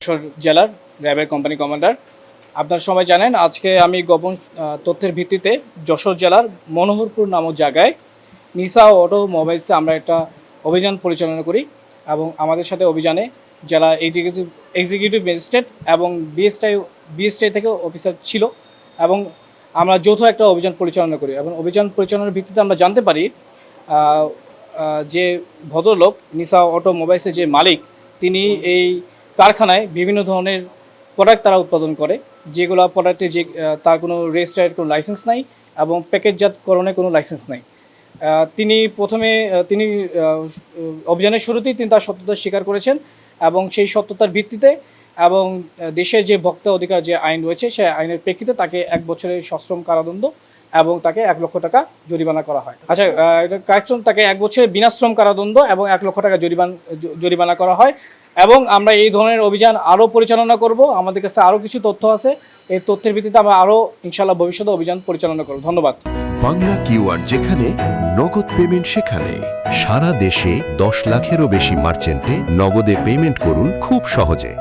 যশোর জেলার র্যাবের company commander. আপনারা সবাই জানেন আজকে আমি গোপন তথ্যের ভিত্তিতে যশোর জেলার মনোহরপুর নামক জায়গায় নিসা অটোমোবাইলসে আমরা একটা অভিযান পরিচালনা করি এবং আমাদের সাথে অভিযানে জেলা এক্সিকিউটিভ ম্যাজিস্ট্রেট এবং বিএসটাই থেকে অফিসার ছিল এবং আমরা যৌথ একটা অভিযান পরিচালনা করি এবং অভিযান পরিচালনার ভিত্তিতে আমরা জানতে পারি যে ভদ্রলোক নিসা অটোমোবাইলসের যে মালিক তিনি এই কারখানায় বিভিন্ন ধরনের প্রোডাক্ট তারা উৎপাদন করে, যেগুলো প্রোডাক্টে যে তার কোনো রেজিস্টার্ড কোনো লাইসেন্স নাই এবং প্যাকেটজাতকরণের কোনো লাইসেন্স নাই। তিনি অভিযানের শুরুতেই তিনি তার সত্যতা স্বীকার করেছেন এবং সেই সত্যতার ভিত্তিতে এবং দেশের যে ভোক্তা অধিকার যে আইন রয়েছে সেই আইনের প্রেক্ষিতে তাকে 1 বছরের সশ্রম কারাদণ্ড এবং তাকে 1 লক্ষ টাকা জরিমানা করা হয়। আচ্ছা, কারেকশন, তাকে 1 বছরের বিনাশ্রম কারাদণ্ড এবং 1 লক্ষ টাকা জরিমানা করা হয় এবং আমরা এই ধরনের অভিযান আরও পরিচালনা করব। আমাদের কাছে আরও কিছু তথ্য আছে, এই তথ্যের ভিত্তিতে আমরা আরও ইনশাআল্লাহ ভবিষ্যতে অভিযান পরিচালনা করব। ধন্যবাদ। বাংলা কিউআর, যেখানে নগদ পেমেন্ট সেখানে। সারা দেশে 10 লাখেরও বেশি মার্চেন্টে নগদে পেমেন্ট করুন খুব সহজে।